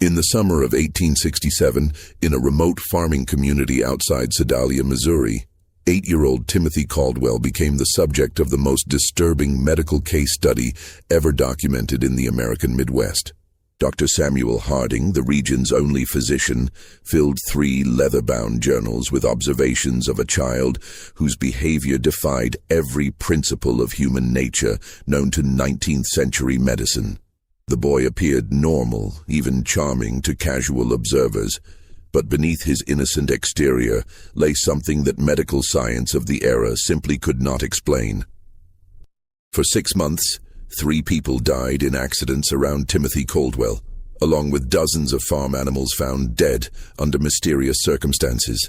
In the summer of 1867, in a remote farming community outside Sedalia, Missouri, 8-year-old Timothy Caldwell became the subject of the most disturbing medical case study ever documented in the American Midwest. Dr. Samuel Harding, the region's only physician, filled 3 leather-bound journals with observations of a child whose behavior defied every principle of human nature known to 19th-century medicine. The boy appeared normal, even charming to casual observers, but beneath his innocent exterior lay something that medical science of the era simply could not explain. For 6 months, 3 people died in accidents around Timothy Caldwell, along with dozens of farm animals found dead under mysterious circumstances.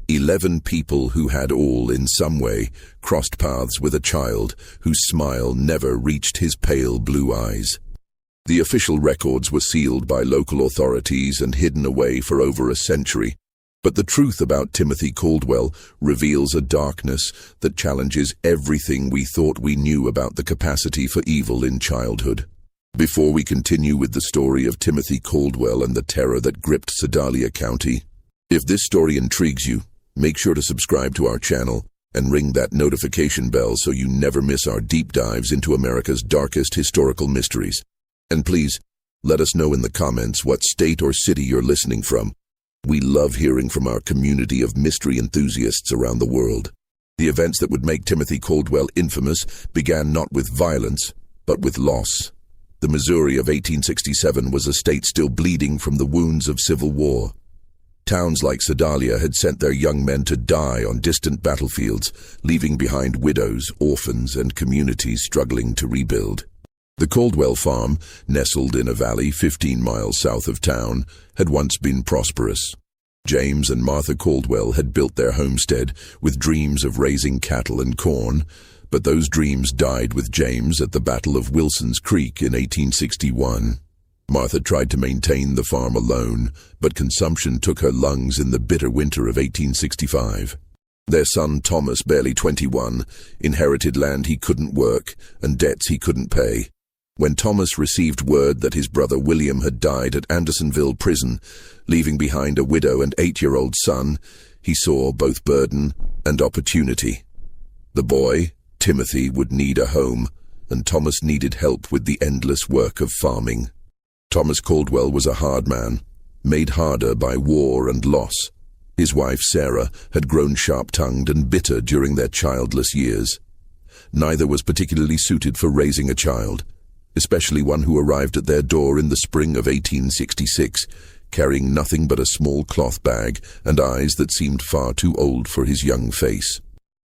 11 people who had all, in some way, crossed paths with a child whose smile never reached his pale blue eyes. The official records were sealed by local authorities and hidden away for over a century, but the truth about Timothy Caldwell reveals a darkness that challenges everything we thought we knew about the capacity for evil in childhood. Before we continue with the story of Timothy Caldwell and the terror that gripped Sedalia County, if this story intrigues you, make sure to subscribe to our channel and ring that notification bell so you never miss our deep dives into America's darkest historical mysteries. And please, let us know in the comments what state or city you're listening from. We love hearing from our community of mystery enthusiasts around the world. The events that would make Timothy Caldwell infamous began not with violence, but with loss. The Missouri of 1867 was a state still bleeding from the wounds of civil war. Towns like Sedalia had sent their young men to die on distant battlefields, leaving behind widows, orphans, and communities struggling to rebuild. The Caldwell farm, nestled in a valley 15 miles south of town, had once been prosperous. James and Martha Caldwell had built their homestead with dreams of raising cattle and corn, but those dreams died with James at the Battle of Wilson's Creek in 1861. Martha tried to maintain the farm alone, but consumption took her lungs in the bitter winter of 1865. Their son Thomas, barely 21, inherited land he couldn't work and debts he couldn't pay. When Thomas received word that his brother William had died at Andersonville prison, leaving behind a widow and 8-year-old son, he saw both burden and opportunity. The boy, Timothy, would need a home, and Thomas needed help with the endless work of farming. Thomas Caldwell was a hard man, made harder by war and loss. His wife, Sarah, had grown sharp-tongued and bitter during their childless years. Neither was particularly suited for raising a child, especially one who arrived at their door in the spring of 1866, carrying nothing but a small cloth bag and eyes that seemed far too old for his young face.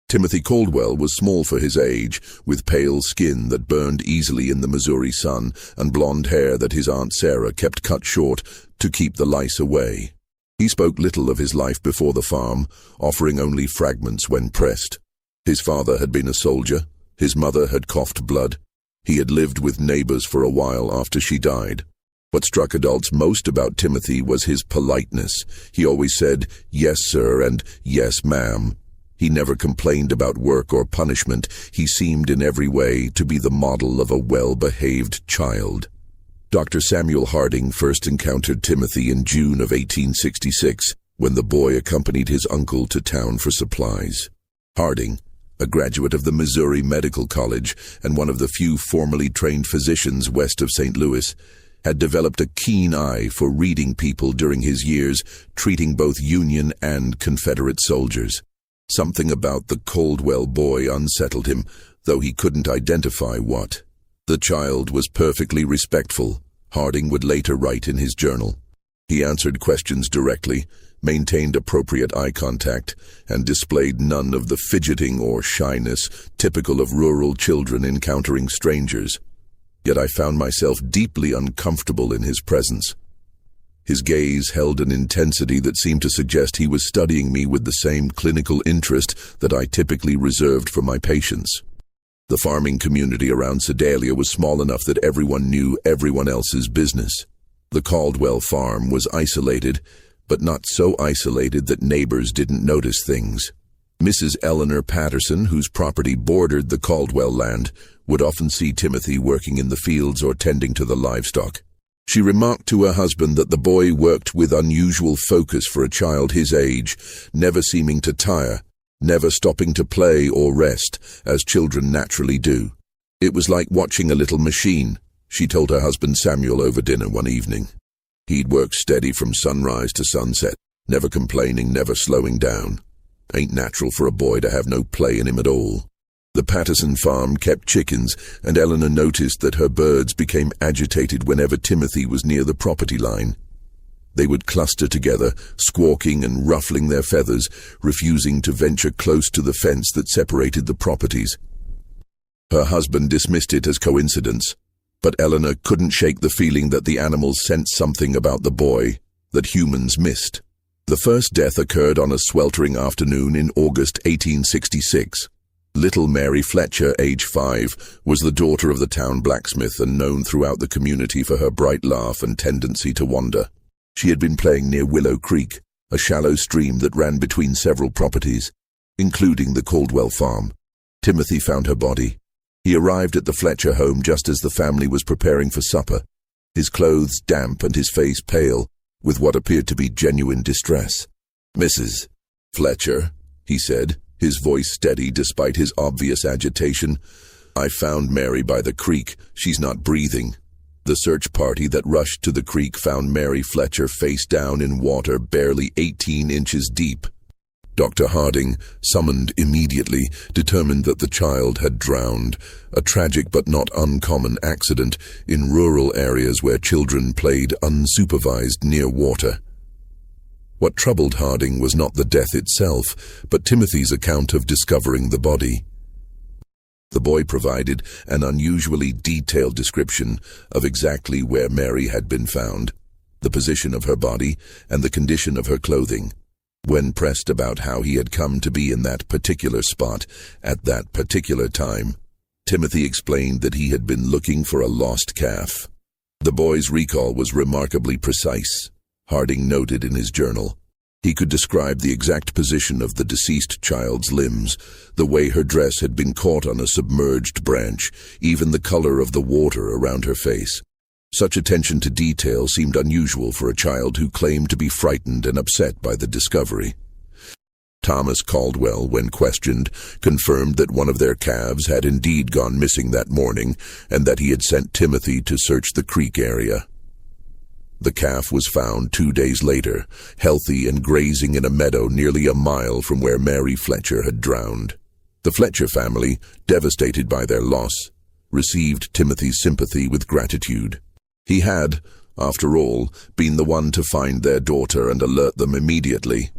Timothy Caldwell was small for his age, with pale skin that burned easily in the Missouri sun and blonde hair that his Aunt Sarah kept cut short to keep the lice away. He spoke little of his life before the farm, offering only fragments when pressed. His father had been a soldier. His mother had coughed blood. He had lived with neighbors for a while after she died. What struck adults most about Timothy was his politeness. He always said, "Yes, sir," and "Yes, ma'am." He never complained about work or punishment. He seemed in every way to be the model of a well-behaved child. Dr. Samuel Harding first encountered Timothy in June of 1866, when the boy accompanied his uncle to town for supplies. Harding, a graduate of the Missouri Medical College and one of the few formally trained physicians west of St. Louis, had developed a keen eye for reading people during his years treating both Union and Confederate soldiers. Something about the Caldwell boy unsettled him, though he couldn't identify what. The child was perfectly respectful, Harding would later write in his journal. He answered questions directly, maintained appropriate eye contact, and displayed none of the fidgeting or shyness typical of rural children encountering strangers. Yet I found myself deeply uncomfortable in his presence. His gaze held an intensity that seemed to suggest he was studying me with the same clinical interest that I typically reserved for my patients. The farming community around Sedalia was small enough that everyone knew everyone else's business. The Caldwell farm was isolated, but not so isolated that neighbors didn't notice things. Mrs. Eleanor Patterson, whose property bordered the Caldwell land, would often see Timothy working in the fields or tending to the livestock. She remarked to her husband that the boy worked with unusual focus for a child his age, never seeming to tire, never stopping to play or rest, as children naturally do. It was like watching a little machine, she told her husband Samuel over dinner one evening. He'd work steady from sunrise to sunset, never complaining, never slowing down. Ain't natural for a boy to have no play in him at all. The Patterson farm kept chickens, and Eleanor noticed that her birds became agitated whenever Timothy was near the property line. They would cluster together, squawking and ruffling their feathers, refusing to venture close to the fence that separated the properties. Her husband dismissed it as coincidence, but Eleanor couldn't shake the feeling that the animals sensed something about the boy that humans missed. The first death occurred on a sweltering afternoon in August 1866. Little Mary Fletcher, age 5, was the daughter of the town blacksmith and known throughout the community for her bright laugh and tendency to wander. She had been playing near Willow Creek, a shallow stream that ran between several properties, including the Caldwell farm. Timothy found her body. He arrived at the Fletcher home just as the family was preparing for supper, his clothes damp and his face pale, with what appeared to be genuine distress. "Mrs. Fletcher," he said, his voice steady despite his obvious agitation, "I found Mary by the creek. She's not breathing." The search party that rushed to the creek found Mary Fletcher face down in water barely 18 inches deep. Dr. Harding, summoned immediately, determined that the child had drowned, a tragic but not uncommon accident in rural areas where children played unsupervised near water. What troubled Harding was not the death itself, but Timothy's account of discovering the body. The boy provided an unusually detailed description of exactly where Mary had been found, the position of her body, and the condition of her clothing. When pressed about how he had come to be in that particular spot at that particular time, Timothy explained that he had been looking for a lost calf. The boy's recall was remarkably precise, Harding noted in his journal. He could describe the exact position of the deceased child's limbs, the way her dress had been caught on a submerged branch, even the color of the water around her face. Such attention to detail seemed unusual for a child who claimed to be frightened and upset by the discovery. Thomas Caldwell, when questioned, confirmed that one of their calves had indeed gone missing that morning and that he had sent Timothy to search the creek area. The calf was found 2 days later, healthy and grazing in a meadow nearly a mile from where Mary Fletcher had drowned. The Fletcher family, devastated by their loss, received Timothy's sympathy with gratitude. He had, after all, been the one to find their daughter and alert them immediately.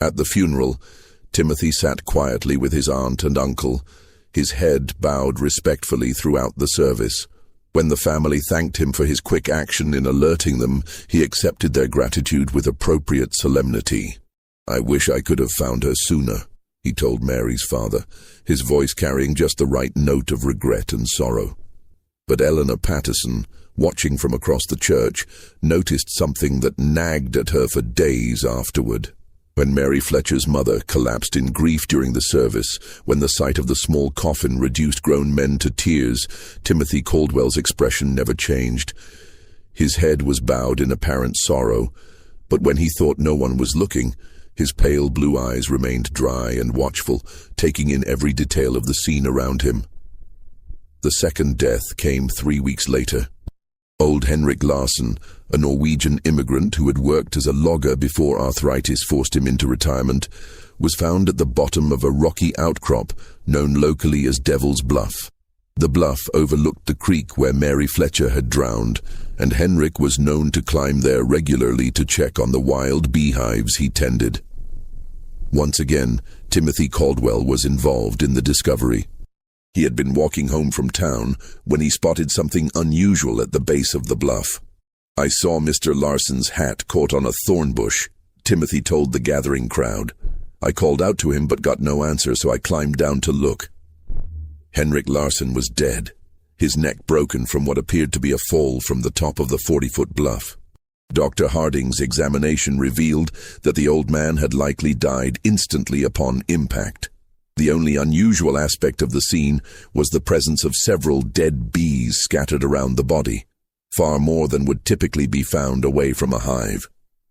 At the funeral, Timothy sat quietly with his aunt and uncle, his head bowed respectfully throughout the service. When the family thanked him for his quick action in alerting them, he accepted their gratitude with appropriate solemnity. "I wish I could have found her sooner," he told Mary's father, his voice carrying just the right note of regret and sorrow. But Eleanor Patterson, watching from across the church, noticed something that nagged at her for days afterward. When Mary Fletcher's mother collapsed in grief during the service, when the sight of the small coffin reduced grown men to tears, Timothy Caldwell's expression never changed. His head was bowed in apparent sorrow, but when he thought no one was looking, his pale blue eyes remained dry and watchful, taking in every detail of the scene around him. The second death came 3 weeks later. Old Henrik Larsson, a Norwegian immigrant who had worked as a logger before arthritis forced him into retirement, was found at the bottom of a rocky outcrop known locally as Devil's Bluff. The bluff overlooked the creek where Mary Fletcher had drowned, and Henrik was known to climb there regularly to check on the wild beehives he tended. Once again, Timothy Caldwell was involved in the discovery. He had been walking home from town when he spotted something unusual at the base of the bluff. "I saw Mr. Larsson's hat caught on a thorn bush," Timothy told the gathering crowd. "I called out to him but got no answer, so I climbed down to look." Henrik Larsson was dead, his neck broken from what appeared to be a fall from the top of the 40-foot bluff. Dr. Harding's examination revealed that the old man had likely died instantly upon impact. The only unusual aspect of the scene was the presence of several dead bees scattered around the body. far more than would typically be found away from a hive.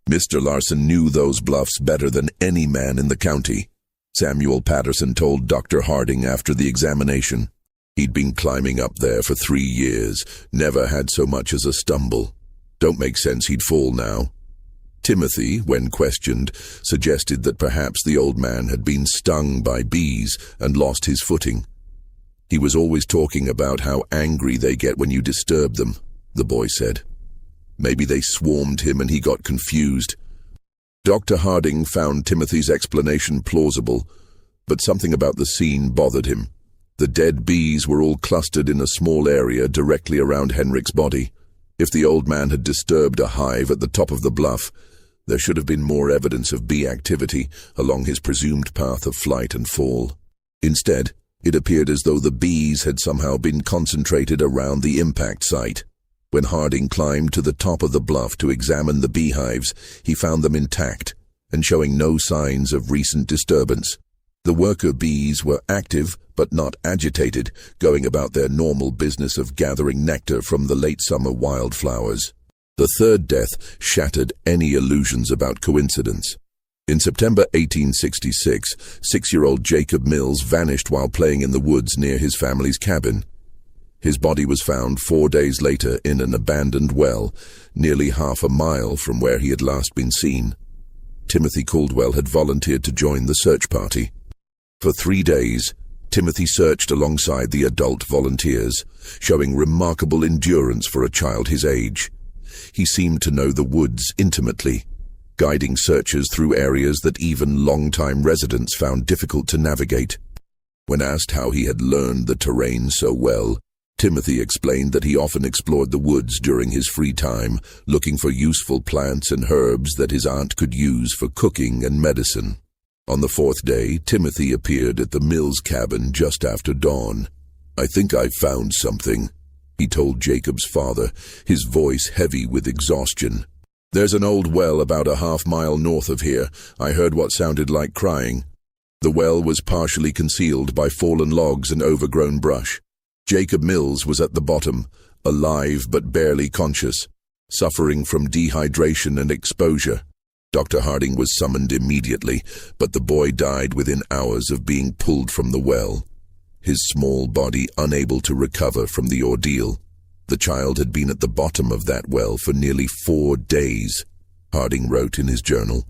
Mr. Larson knew those bluffs better than any man in the county, Samuel Patterson told Dr. Harding after the examination. He'd been climbing up there for 3 years, never had so much as a stumble. Don't make sense he'd fall now. Timothy, when questioned, suggested that perhaps the old man had been stung by bees and lost his footing. He was always talking about how angry they get when you disturb them, the boy said. Maybe they swarmed him and he got confused. Dr. Harding found Timothy's explanation plausible, but something about the scene bothered him. The dead bees were all clustered in a small area directly around Henrik's body. If the old man had disturbed a hive at the top of the bluff, there should have been more evidence of bee activity along his presumed path of flight and fall. Instead, it appeared as though the bees had somehow been concentrated around the impact site. When Harding climbed to the top of the bluff to examine the beehives, he found them intact and showing no signs of recent disturbance. The worker bees were active but not agitated, going about their normal business of gathering nectar from the late summer wildflowers. The third death shattered any illusions about coincidence. In September 1866, 6-year-old Jacob Mills vanished while playing in the woods near his family's cabin. His body was found 4 days later in an abandoned well, nearly half a mile from where he had last been seen. Timothy Caldwell had volunteered to join the search party. For 3 days, Timothy searched alongside the adult volunteers, showing remarkable endurance for a child his age. He seemed to know the woods intimately, guiding searchers through areas that even long-time residents found difficult to navigate. When asked how he had learned the terrain so well, Timothy explained that he often explored the woods during his free time, looking for useful plants and herbs that his aunt could use for cooking and medicine. On the 4th day, Timothy appeared at the Mills cabin just after dawn. "I think I've found something," he told Jacob's father, his voice heavy with exhaustion. "There's an old well about a half-mile north of here. I heard what sounded like crying." The well was partially concealed by fallen logs and overgrown brush. Jacob Mills was at the bottom, alive but barely conscious, suffering from dehydration and exposure. Dr. Harding was summoned immediately, but the boy died within hours of being pulled from the well, his small body unable to recover from the ordeal. The child had been at the bottom of that well for nearly 4 days, Harding wrote in his journal.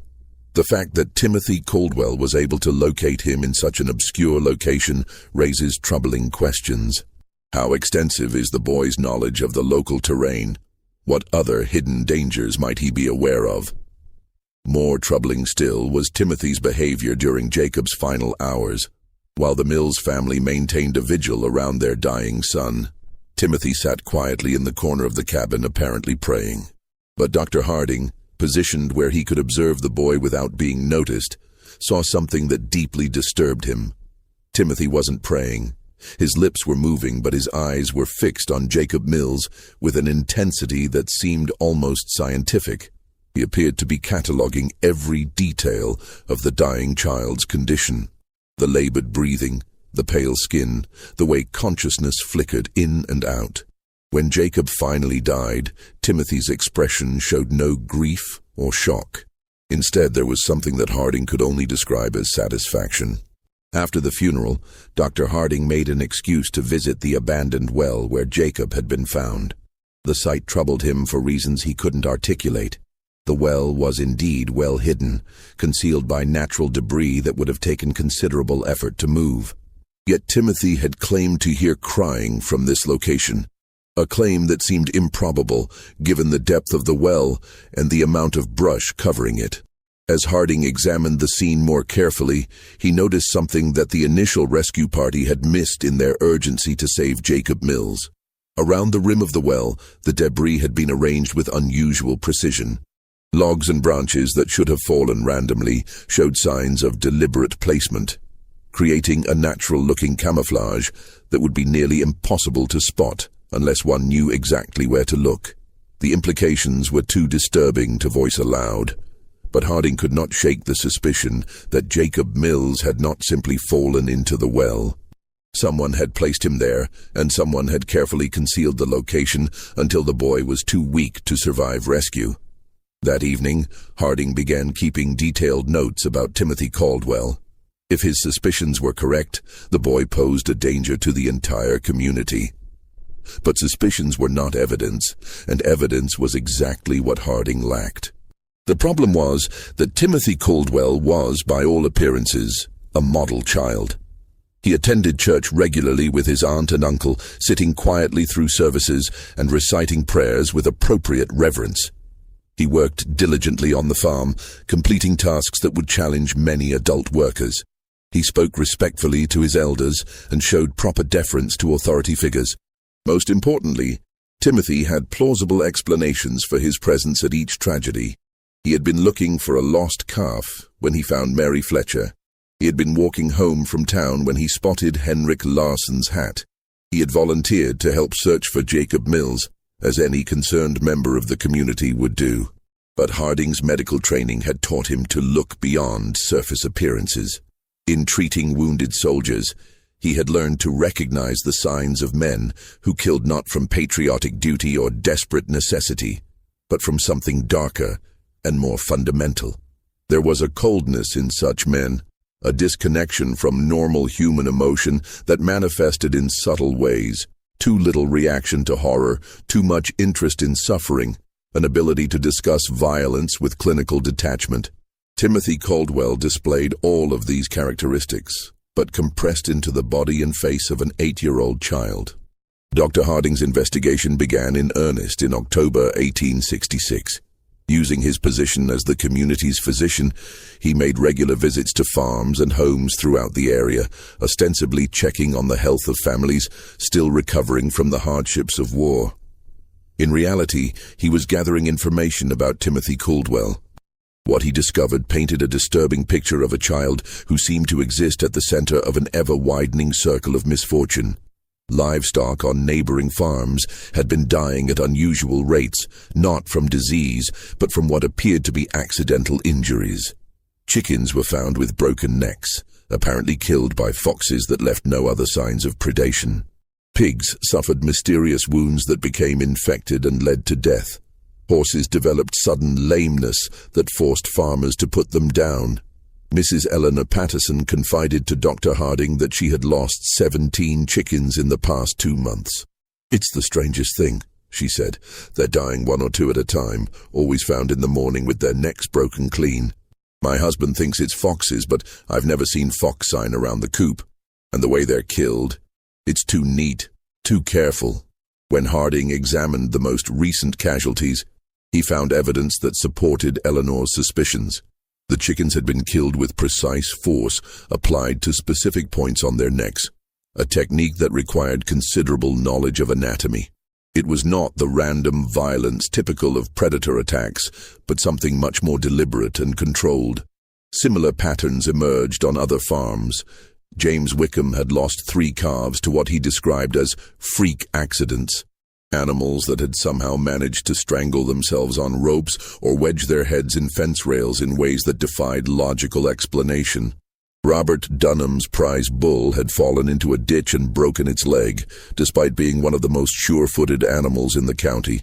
The fact that Timothy Caldwell was able to locate him in such an obscure location raises troubling questions. How extensive is the boy's knowledge of the local terrain? What other hidden dangers might he be aware of? More troubling still was Timothy's behavior during Jacob's final hours. While the Mills family maintained a vigil around their dying son, Timothy sat quietly in the corner of the cabin, apparently praying. But Dr. Harding, positioned where he could observe the boy without being noticed, saw something that deeply disturbed him. Timothy wasn't praying. His lips were moving, but his eyes were fixed on Jacob Mills with an intensity that seemed almost scientific. He appeared to be cataloging every detail of the dying child's condition. The labored breathing, the pale skin, the way consciousness flickered in and out. When Jacob finally died, Timothy's expression showed no grief or shock. Instead, there was something that Harding could only describe as satisfaction. After the funeral, Dr. Harding made an excuse to visit the abandoned well where Jacob had been found. The site troubled him for reasons he couldn't articulate. The well was indeed well hidden, concealed by natural debris that would have taken considerable effort to move. Yet Timothy had claimed to hear crying from this location, a claim that seemed improbable given the depth of the well and the amount of brush covering it. As Harding examined the scene more carefully, he noticed something that the initial rescue party had missed in their urgency to save Jacob Mills. Around the rim of the well, the debris had been arranged with unusual precision. Logs and branches that should have fallen randomly showed signs of deliberate placement, creating a natural-looking camouflage that would be nearly impossible to spot unless one knew exactly where to look. The implications were too disturbing to voice aloud, but Harding could not shake the suspicion that Jacob Mills had not simply fallen into the well. Someone had placed him there, and someone had carefully concealed the location until the boy was too weak to survive rescue. That evening, Harding began keeping detailed notes about Timothy Caldwell. If his suspicions were correct, the boy posed a danger to the entire community. But suspicions were not evidence, and evidence was exactly what Harding lacked. The problem was that Timothy Caldwell was, by all appearances, a model child. He attended church regularly with his aunt and uncle, sitting quietly through services and reciting prayers with appropriate reverence. He worked diligently on the farm, completing tasks that would challenge many adult workers. He spoke respectfully to his elders and showed proper deference to authority figures. Most importantly, Timothy had plausible explanations for his presence at each tragedy. He had been looking for a lost calf when he found Mary Fletcher. He had been walking home from town when he spotted Henrik Larsson's hat. He had volunteered to help search for Jacob Mills, as any concerned member of the community would do. But Harding's medical training had taught him to look beyond surface appearances. In treating wounded soldiers, he had learned to recognize the signs of men who killed not from patriotic duty or desperate necessity, but from something darker and more fundamental. There was a coldness in such men, a disconnection from normal human emotion that manifested in subtle ways: too little reaction to horror, too much interest in suffering, an ability to discuss violence with clinical detachment. Timothy Caldwell displayed all of these characteristics, but compressed into the body and face of an 8-year-old child. Dr. Harding's investigation began in earnest in October 1866. Using his position as the community's physician, he made regular visits to farms and homes throughout the area, ostensibly checking on the health of families still recovering from the hardships of war. In reality, he was gathering information about Timothy Caldwell. What he discovered painted a disturbing picture of a child who seemed to exist at the center of an ever-widening circle of misfortune. Livestock on neighboring farms had been dying at unusual rates, not from disease, but from what appeared to be accidental injuries. Chickens were found with broken necks, apparently killed by foxes that left no other signs of predation. Pigs suffered mysterious wounds that became infected and led to death. Horses developed sudden lameness that forced farmers to put them down. Mrs. Eleanor Patterson confided to Dr. Harding that she had lost 17 chickens in the past 2 months. "It's the strangest thing," she said. "They're dying 1 or 2 at a time, always found in the morning with their necks broken clean. My husband thinks it's foxes, but I've never seen fox sign around the coop. And the way they're killed, it's too neat, too careful." When Harding examined the most recent casualties, he found evidence that supported Eleanor's suspicions. The chickens had been killed with precise force applied to specific points on their necks, a technique that required considerable knowledge of anatomy. It was not the random violence typical of predator attacks, but something much more deliberate and controlled. Similar patterns emerged on other farms. James Wickham had lost 3 calves to what he described as freak accidents. Animals that had somehow managed to strangle themselves on ropes or wedge their heads in fence rails in ways that defied logical explanation. Robert Dunham's prize bull had fallen into a ditch and broken its leg, despite being one of the most sure-footed animals in the county.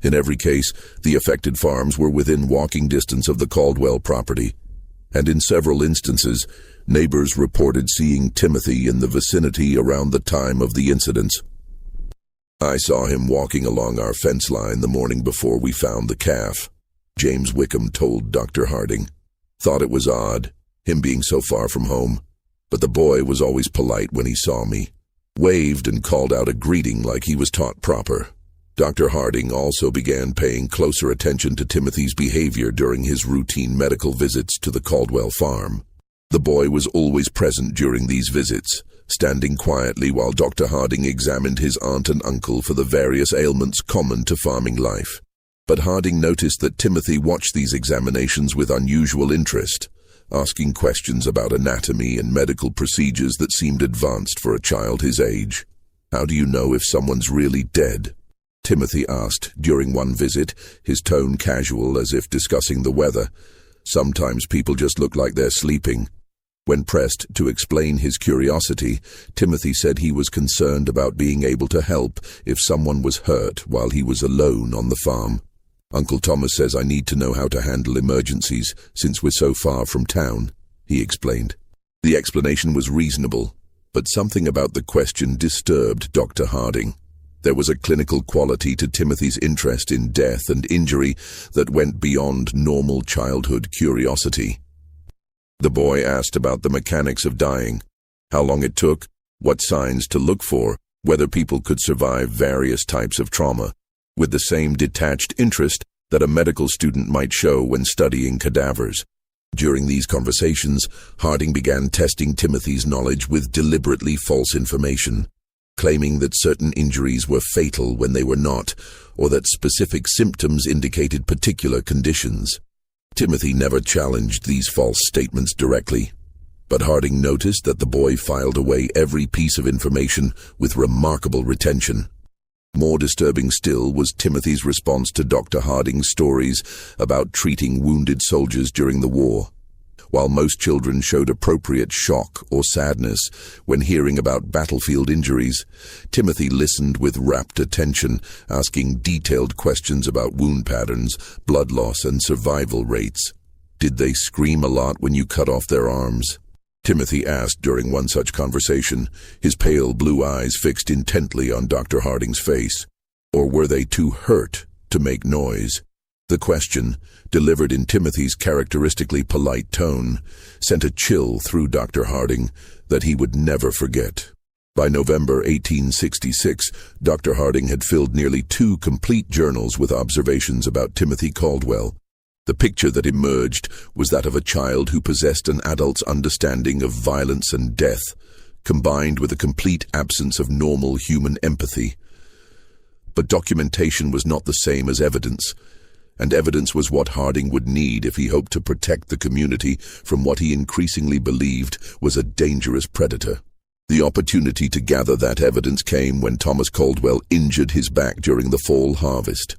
In every case, the affected farms were within walking distance of the Caldwell property, and in several instances, neighbors reported seeing Timothy in the vicinity around the time of the incidents. "I saw him walking along our fence line the morning before we found the calf," James Wickham told Dr. Harding. "Thought it was odd, him being so far from home, but the boy was always polite when he saw me. Waved and called out a greeting like he was taught proper." Dr. Harding also began paying closer attention to Timothy's behavior during his routine medical visits to the Caldwell farm. The boy was always present during these visits, standing quietly while Dr. Harding examined his aunt and uncle for the various ailments common to farming life. But Harding noticed that Timothy watched these examinations with unusual interest, asking questions about anatomy and medical procedures that seemed advanced for a child his age. "How do you know if someone's really dead?" Timothy asked during one visit, his tone casual as if discussing the weather. "Sometimes people just look like they're sleeping." When pressed to explain his curiosity, Timothy said he was concerned about being able to help if someone was hurt while he was alone on the farm. "Uncle Thomas says I need to know how to handle emergencies since we're so far from town," he explained. The explanation was reasonable, but something about the question disturbed Dr. Harding. There was a clinical quality to Timothy's interest in death and injury that went beyond normal childhood curiosity. The boy asked about the mechanics of dying, how long it took, what signs to look for, whether people could survive various types of trauma, with the same detached interest that a medical student might show when studying cadavers. During these conversations, Harding began testing Timothy's knowledge with deliberately false information, claiming that certain injuries were fatal when they were not, or that specific symptoms indicated particular conditions. Timothy never challenged these false statements directly, but Harding noticed that the boy filed away every piece of information with remarkable retention. More disturbing still was Timothy's response to Dr. Harding's stories about treating wounded soldiers during the war. While most children showed appropriate shock or sadness when hearing about battlefield injuries, Timothy listened with rapt attention, asking detailed questions about wound patterns, blood loss, and survival rates. "Did they scream a lot when you cut off their arms?" Timothy asked during one such conversation, his pale blue eyes fixed intently on Dr. Harding's face. "Or were they too hurt to make noise?" The question, delivered in Timothy's characteristically polite tone, sent a chill through Dr. Harding that he would never forget. By November 1866, Dr. Harding had filled nearly 2 complete journals with observations about Timothy Caldwell. The picture that emerged was that of a child who possessed an adult's understanding of violence and death, combined with a complete absence of normal human empathy. But documentation was not the same as evidence, and evidence was what Harding would need if he hoped to protect the community from what he increasingly believed was a dangerous predator. The opportunity to gather that evidence came when Thomas Caldwell injured his back during the fall harvest.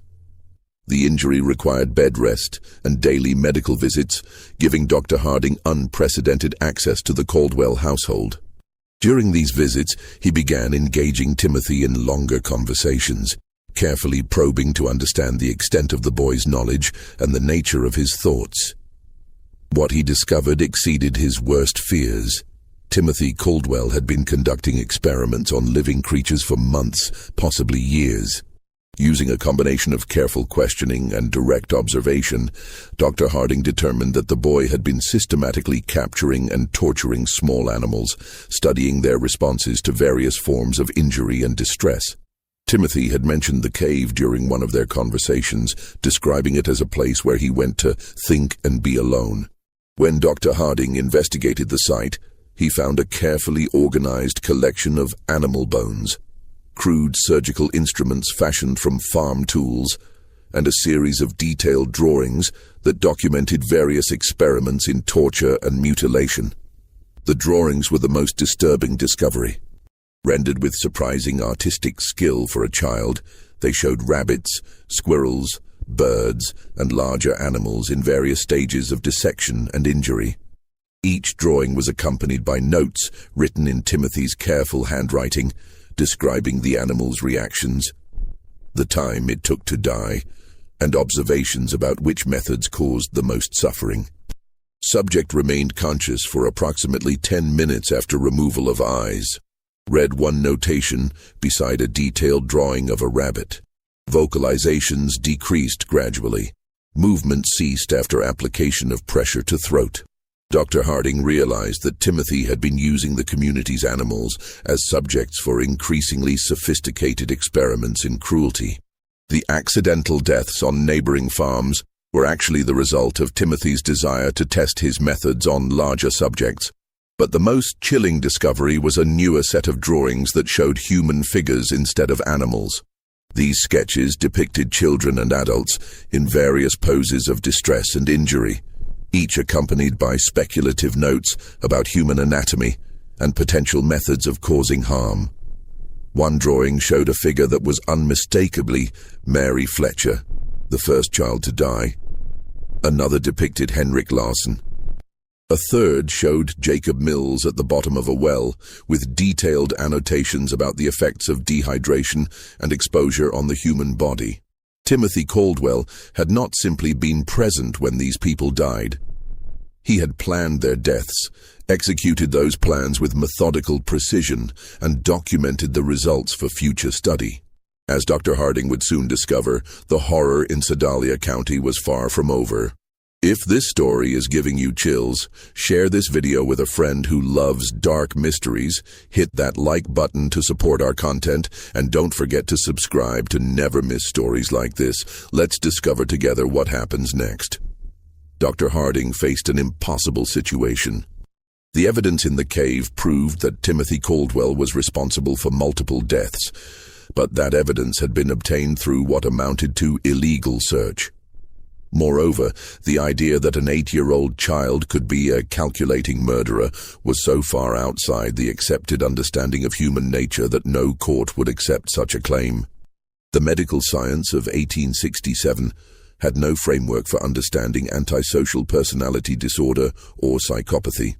The injury required bed rest and daily medical visits, giving Dr. Harding unprecedented access to the Caldwell household. During these visits, he began engaging Timothy in longer conversations, carefully probing to understand the extent of the boy's knowledge and the nature of his thoughts. What he discovered exceeded his worst fears. Timothy Caldwell had been conducting experiments on living creatures for months, possibly years. Using a combination of careful questioning and direct observation, Dr. Harding determined that the boy had been systematically capturing and torturing small animals, studying their responses to various forms of injury and distress. Timothy had mentioned the cave during one of their conversations, describing it as a place where he went to think and be alone. When Dr. Harding investigated the site, he found a carefully organized collection of animal bones, crude surgical instruments fashioned from farm tools, and a series of detailed drawings that documented various experiments in torture and mutilation. The drawings were the most disturbing discovery. Rendered with surprising artistic skill for a child, they showed rabbits, squirrels, birds, and larger animals in various stages of dissection and injury. Each drawing was accompanied by notes written in Timothy's careful handwriting, describing the animal's reactions, the time it took to die, and observations about which methods caused the most suffering. Subject remained conscious for approximately 10 minutes after removal of eyes. Read one notation beside a detailed drawing of a rabbit. Vocalizations decreased gradually. Movement ceased after application of pressure to throat. Dr. Harding realized that Timothy had been using the community's animals as subjects for increasingly sophisticated experiments in cruelty. The accidental deaths on neighboring farms were actually the result of Timothy's desire to test his methods on larger subjects. But the most chilling discovery was a newer set of drawings that showed human figures instead of animals. These sketches depicted children and adults in various poses of distress and injury, each accompanied by speculative notes about human anatomy and potential methods of causing harm. One drawing showed a figure that was unmistakably Mary Fletcher, the first child to die. Another depicted Henrik Larsen. A third showed Jacob Mills at the bottom of a well, with detailed annotations about the effects of dehydration and exposure on the human body. Timothy Caldwell had not simply been present when these people died. He had planned their deaths, executed those plans with methodical precision, and documented the results for future study. As Dr. Harding would soon discover, the horror in Sedalia County was far from over. If this story is giving you chills, share this video with a friend who loves dark mysteries, hit that like button to support our content, and don't forget to subscribe to never miss stories like this. Let's discover together what happens next. Dr. Harding faced an impossible situation. The evidence in the cave proved that Timothy Caldwell was responsible for multiple deaths, but that evidence had been obtained through what amounted to illegal search. Moreover, the idea that an 8-year-old child could be a calculating murderer was so far outside the accepted understanding of human nature that no court would accept such a claim. The medical science of 1867 had no framework for understanding antisocial personality disorder or psychopathy.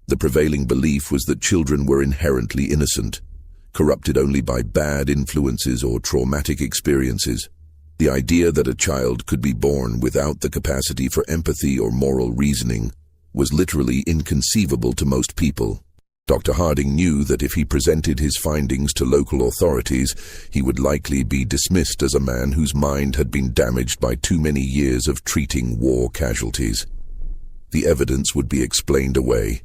The prevailing belief was that children were inherently innocent, corrupted only by bad influences or traumatic experiences. The idea that a child could be born without the capacity for empathy or moral reasoning was literally inconceivable to most people. Dr. Harding knew that if he presented his findings to local authorities, he would likely be dismissed as a man whose mind had been damaged by too many years of treating war casualties. The evidence would be explained away.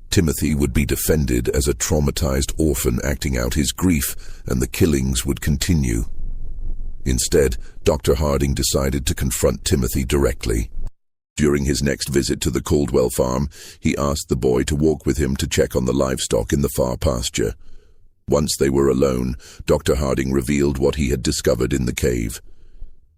Timothy would be defended as a traumatized orphan acting out his grief, and the killings would continue. Instead, Dr. Harding decided to confront Timothy directly. During his next visit to the Caldwell farm, he asked the boy to walk with him to check on the livestock in the far pasture. Once they were alone, Dr. Harding revealed what he had discovered in the cave.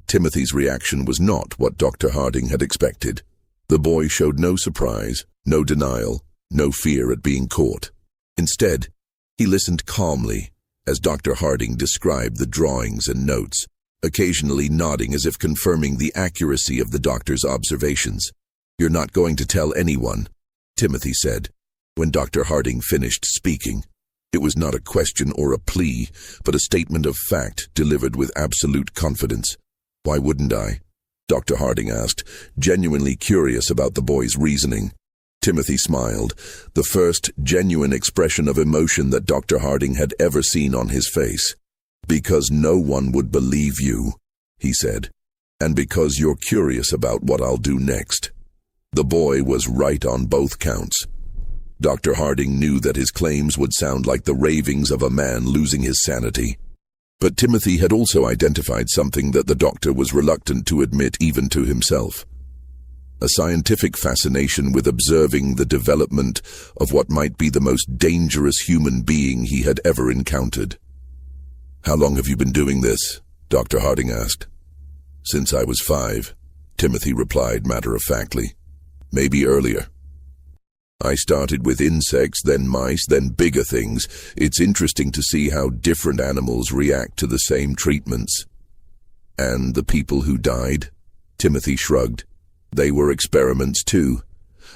Timothy's reaction was not what Dr. Harding had expected. The boy showed no surprise, no denial, no fear at being caught. Instead, he listened calmly as Dr. Harding described the drawings and notes, occasionally nodding as if confirming the accuracy of the doctor's observations. "You're not going to tell anyone," Timothy said, when Dr. Harding finished speaking. It was not a question or a plea, but a statement of fact delivered with absolute confidence. "Why wouldn't I?" Dr. Harding asked, genuinely curious about the boy's reasoning. Timothy smiled, the first genuine expression of emotion that Dr. Harding had ever seen on his face. "Because no one would believe you," he said, "and because you're curious about what I'll do next." The boy was right on both counts. Dr. Harding knew that his claims would sound like the ravings of a man losing his sanity. But Timothy had also identified something that the doctor was reluctant to admit even to himself: a scientific fascination with observing the development of what might be the most dangerous human being he had ever encountered. "How long have you been doing this?" Dr. Harding asked. "Since I was 5, Timothy replied matter-of-factly. "Maybe earlier. I started with insects, then mice, then bigger things. It's interesting to see how different animals react to the same treatments." "And the people who died?" Timothy shrugged. "They were experiments too.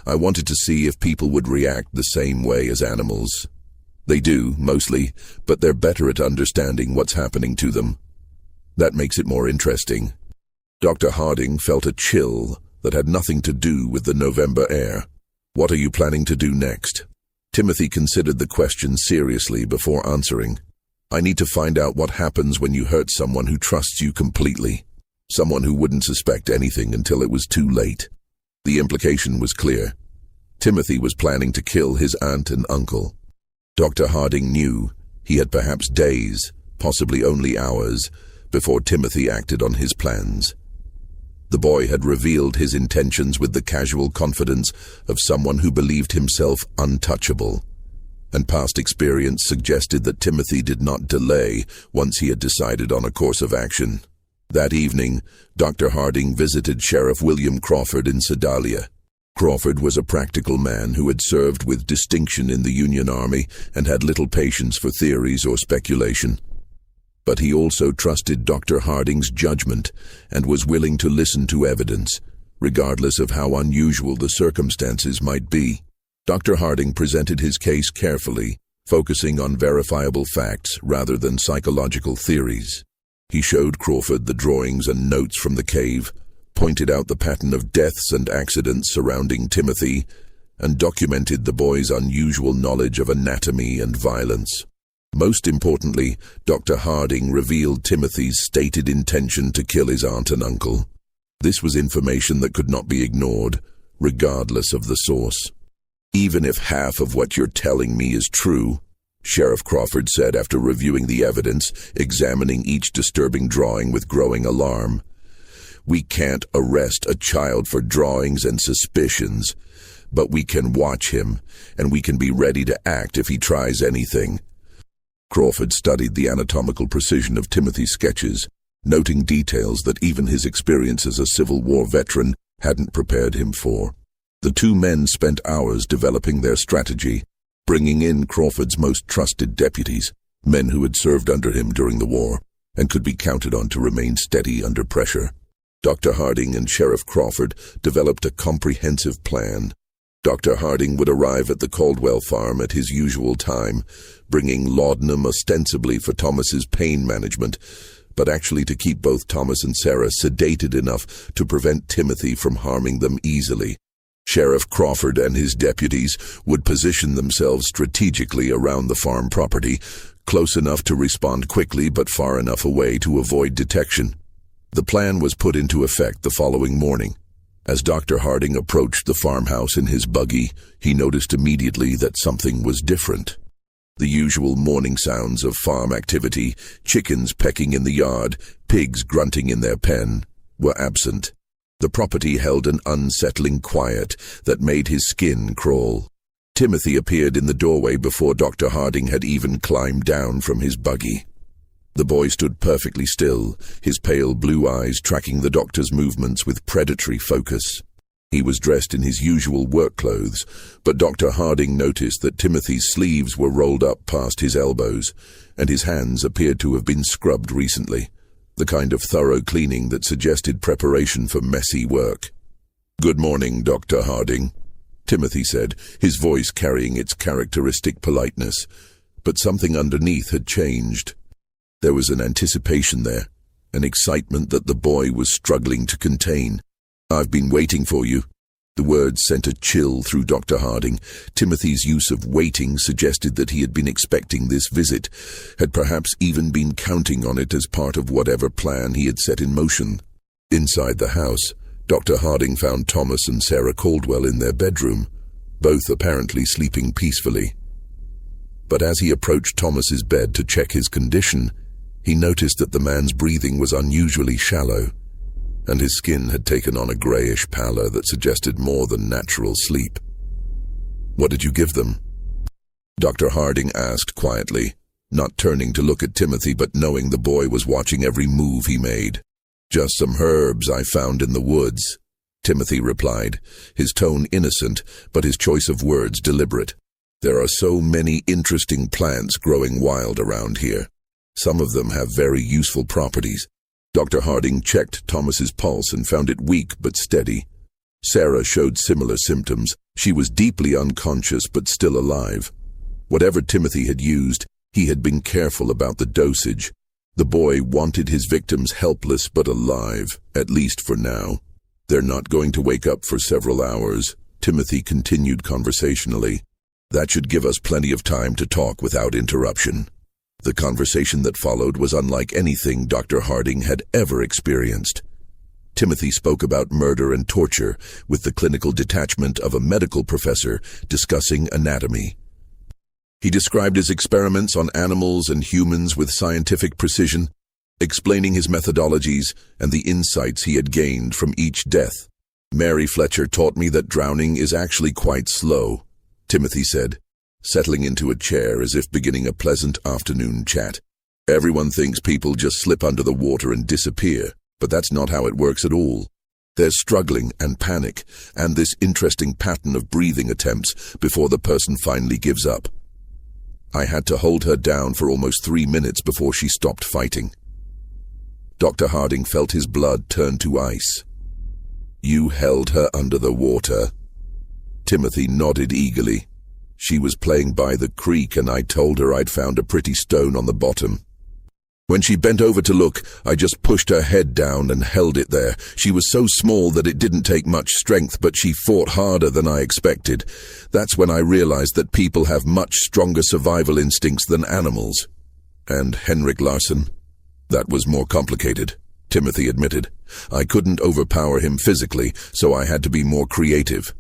I wanted to see if people would react the same way as animals. They do, mostly, but they're better at understanding what's happening to them. That makes it more interesting." Dr. Harding felt a chill that had nothing to do with the November air. "What are you planning to do next?" Timothy considered the question seriously before answering. "I need to find out what happens when you hurt someone who trusts you completely. Someone who wouldn't suspect anything until it was too late." The implication was clear. Timothy was planning to kill his aunt and uncle. Dr. Harding knew he had perhaps days, possibly only hours, before Timothy acted on his plans. The boy had revealed his intentions with the casual confidence of someone who believed himself untouchable, and past experience suggested that Timothy did not delay once he had decided on a course of action. That evening, Dr. Harding visited Sheriff William Crawford in Sedalia. Crawford was a practical man who had served with distinction in the Union Army and had little patience for theories or speculation. But he also trusted Dr. Harding's judgment and was willing to listen to evidence, regardless of how unusual the circumstances might be. Dr. Harding presented his case carefully, focusing on verifiable facts rather than psychological theories. He showed Crawford the drawings and notes from the cave, pointed out the pattern of deaths and accidents surrounding Timothy, and documented the boy's unusual knowledge of anatomy and violence. Most importantly, Dr. Harding revealed Timothy's stated intention to kill his aunt and uncle. This was information that could not be ignored, regardless of the source. "Even if half of what you're telling me is true," Sheriff Crawford said after reviewing the evidence, examining each disturbing drawing with growing alarm, "we can't arrest a child for drawings and suspicions, but we can watch him, and we can be ready to act if he tries anything." Crawford studied the anatomical precision of Timothy's sketches, noting details that even his experience as a Civil War veteran hadn't prepared him for. The two men spent hours developing their strategy, bringing in Crawford's most trusted deputies, men who had served under him during the war and could be counted on to remain steady under pressure. Dr. Harding and Sheriff Crawford developed a comprehensive plan. Dr. Harding would arrive at the Caldwell farm at his usual time, bringing laudanum ostensibly for Thomas's pain management, but actually to keep both Thomas and Sarah sedated enough to prevent Timothy from harming them easily. Sheriff Crawford and his deputies would position themselves strategically around the farm property, close enough to respond quickly but far enough away to avoid detection. The plan was put into effect the following morning. As Dr. Harding approached the farmhouse in his buggy, he noticed immediately that something was different. The usual morning sounds of farm activity, chickens pecking in the yard, pigs grunting in their pen, were absent. The property held an unsettling quiet that made his skin crawl. Timothy appeared in the doorway before Dr. Harding had even climbed down from his buggy. The boy stood perfectly still, his pale blue eyes tracking the doctor's movements with predatory focus. He was dressed in his usual work clothes, but Dr. Harding noticed that Timothy's sleeves were rolled up past his elbows, and his hands appeared to have been scrubbed recently, the kind of thorough cleaning that suggested preparation for messy work. "Good morning, Dr. Harding," Timothy said, his voice carrying its characteristic politeness, but something underneath had changed. There was an anticipation there, an excitement that the boy was struggling to contain. "I've been waiting for you." The words sent a chill through Dr. Harding. Timothy's use of waiting suggested that he had been expecting this visit, had perhaps even been counting on it as part of whatever plan he had set in motion. Inside the house, Dr. Harding found Thomas and Sarah Caldwell in their bedroom, both apparently sleeping peacefully. But as he approached Thomas's bed to check his condition, he noticed that the man's breathing was unusually shallow, and his skin had taken on a grayish pallor that suggested more than natural sleep. "What did you give them?" Dr. Harding asked quietly, not turning to look at Timothy but knowing the boy was watching every move he made. "Just some herbs I found in the woods," Timothy replied, his tone innocent but his choice of words deliberate. "There are so many interesting plants growing wild around here. Some of them have very useful properties." Dr. Harding checked Thomas's pulse and found it weak but steady. Sarah showed similar symptoms. She was deeply unconscious but still alive. Whatever Timothy had used, he had been careful about the dosage. The boy wanted his victims helpless but alive, at least for now. "They're not going to wake up for several hours," Timothy continued conversationally. "That should give us plenty of time to talk without interruption." The conversation that followed was unlike anything Dr. Harding had ever experienced. Timothy spoke about murder and torture with the clinical detachment of a medical professor discussing anatomy. He described his experiments on animals and humans with scientific precision, explaining his methodologies and the insights he had gained from each death. "Mary Fletcher taught me that drowning is actually quite slow," Timothy said, settling into a chair as if beginning a pleasant afternoon chat. "Everyone thinks people just slip under the water and disappear, but that's not how it works at all. There's struggling and panic, and this interesting pattern of breathing attempts before the person finally gives up. I had to hold her down for almost 3 minutes before she stopped fighting." Dr. Harding felt his blood turn to ice. You held her under the water. Timothy nodded eagerly. She was playing by the creek and I told her I'd found a pretty stone on the bottom. When she bent over to look, I just pushed her head down and held it there. She was so small that it didn't take much strength, but she fought harder than I expected. That's when I realized that people have much stronger survival instincts than animals. And Henrik Larsson? That was more complicated, Timothy admitted. I couldn't overpower him physically, so I had to be more creative.